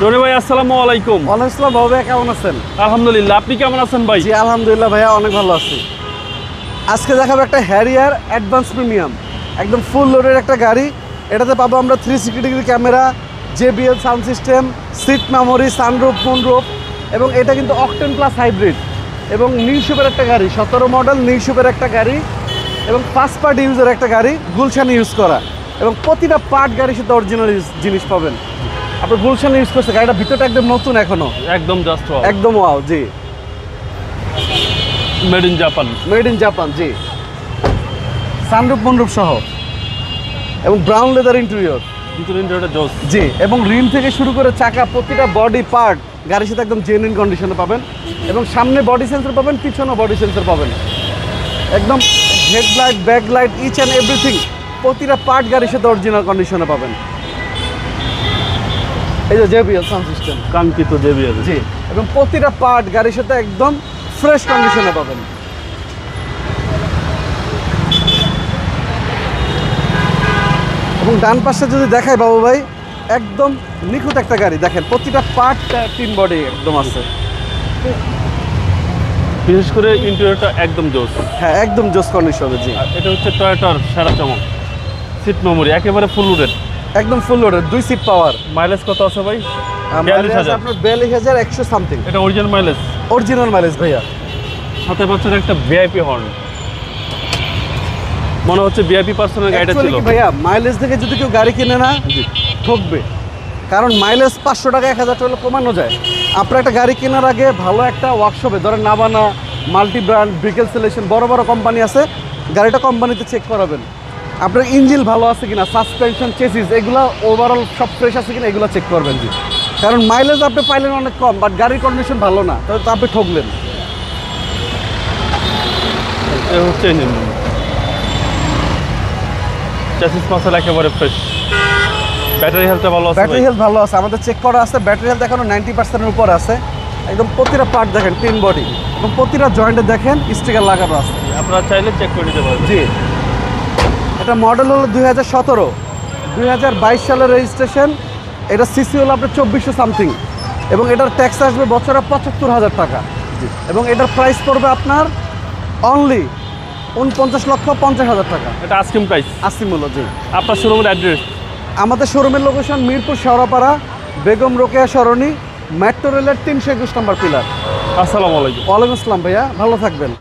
রনি ভাই আসসালামু আলাইকুম। ওয়ালাইকুম আসসালাম ভাই, কেমন আছেন? আলহামদুলিল্লাহ, আপনি কেমন আছেন ভাই? জি আলহামদুলিল্লাহ ভাইয়া, অনেক ভালো আছি। আজকে দেখাবো একটা হ্যারিয়ার অ্যাডভান্স প্রিমিয়াম, একদম ফুল লোডের একটা গাড়ি। এটাতে পাবো আমরা 360 degree camera, JBL sound system, seat memory, sunroof, moonroof, এবং এটা কিন্তু অকটেন প্লাস হাইব্রিড এবং নিউ শেপের একটা গাড়ি, 17 মডেল নিউ শেপের একটা গাড়ি এবং ফার্স্ট পার্টি ইউজের একটা গাড়ি, গুলশানে ইউজ করা, এবং প্রতিটা পার্ট গাড়ির সাথে অরিজিনাল জিনিস পাবেন। আপনি গুলশানে ইউজ করছে গাড়িটা, ভিতরটা একদম নতুন এখনো, একদম জাস্ট একদম wow. G, made in Japan. Made in Japan, G. Sunroof moonroof সহ এবং ব্রাউন লেদার ইন্টেরিয়র, ভিতরে ইন্টেরিয়রটা জোস। জি। এবং রিম থেকে শুরু করে চাকা, প্রতিটা বডি পার্ট গাড়ির সাথে একদম জেনুইন কন্ডিশনে পাবেন। এবং সামনে বডি সেন্সর পাবেন, পিছনে বডি সেন্সর পাবেন, একদম headlight, backlight, each and everything, প্রতিটা পার্ট গাড়ির সাথে অরিজিনাল কন্ডিশনে পাবেন। এই যে JBL সাউন্ড সিস্টেম, কাঙ্ক্ষিত JBL। জি। এবং প্রতিটা পার্ট গাড়ির সাথে একদম ফ্রেশ কন্ডিশনে পাবেন। এবং ডান পাশে যদি দেখাই বাবু ভাই, একদম নিখুঁত একটা গাড়ি, দেখেন প্রতিটা পার্ট তিন বডি একদম আছে। বিশেষ করে ইন্টেরিয়রটা একদম জোস। হ্যাঁ, একদম জোস কন্ডিশনে, জি। আর এটা হচ্ছে টয়োটার সেরা চমক, সিট মেমোরি একেবারে ফুল লোডেড, একদম full loaded, 2 seat power. Mileage কত আছে ভাই? মাইলেজ আপনার 42,100 সামথিং, এটা অরিজিনাল মাইলেজ। অরিজিনাল মাইলেজ ভাইয়া। সাথে পাচ্ছেন একটা ভিআইপি হর্ন, মনে হচ্ছে ভিআইপি পার্সোনাল গাড়িটা ছিল। Actually কি ভাইয়া, মাইলেজ দেখে যদি কেউ গাড়ি কিনে না, ঠকবে। কারণ মাইলেজ 500 টাকা 1000 টাকা কমানো যায়। আপনার একটা গাড়ি কেনার আগে ভালো একটা ওয়ার্কশপে, ধরেন নাভানা, মাল্টি ব্র্যান্ড, ব্রিকেল সিলেকশন, বড় বড় কোম্পানি আছে, গাড়িটা কোম্পানিতে চেক করাবেন। আপনার ইঞ্জিন ভালো আছে কিনা, সাসপেনশন, চেসিস, এগুলো ওভারঅল সব ফ্রেশ আছে কিনা, এগুলো চেক করবেন, জি। কারণ মাইলেজ আপনি পাইলেন অনেক কম, বাট গাড়ির কন্ডিশন ভালো না, তাহলে তো আপনি ঠকলেন। এটা হচ্ছে ইঞ্জিন, চ্যাসিস মাসেল একেবারে ফ্রেশ। ব্যাটারি হেলথটা ভালো আছে। ব্যাটারি হেলথ ভালো আছে, আমাদের চেক করা আছে। ব্যাটারি হেলথ এখনো 90%-এর উপর আছে। একদম প্রতিটা পার্ট দেখেন ক্লিন বডি, এবং প্রতিটা জয়েন্টে দেখেন স্টিকার লাগানো আছে। আপনারা চাইলে চেক করে নিতে পারবেন। জি। এটা মডেল হলো 2017, 2022 সালের রেজিস্ট্রেশন। এটা সিসি হলো আপনার 2400 সামথিং, এবং এটার ট্যাক্স আসবে বছরে 75,000 টাকা। জি। এবং এটার প্রাইস পড়বে আপনার অনলি 49,50,000 টাকা। এটা আস্কিং প্রাইস, আশি মূল্য, জি। আপনার শোরুমের অ্যাড্রেস? আমাদের শোরুমের লোকেশন মিরপুর শেওড়াপাড়া, বেগম রোকেয়া সরণি, মেট্রো রেলের 321 নম্বর পিলার। আসসালামু আলাইকুম। ওয়ালাইকুম আসসালাম ভাইয়া, ভালো থাকবেন।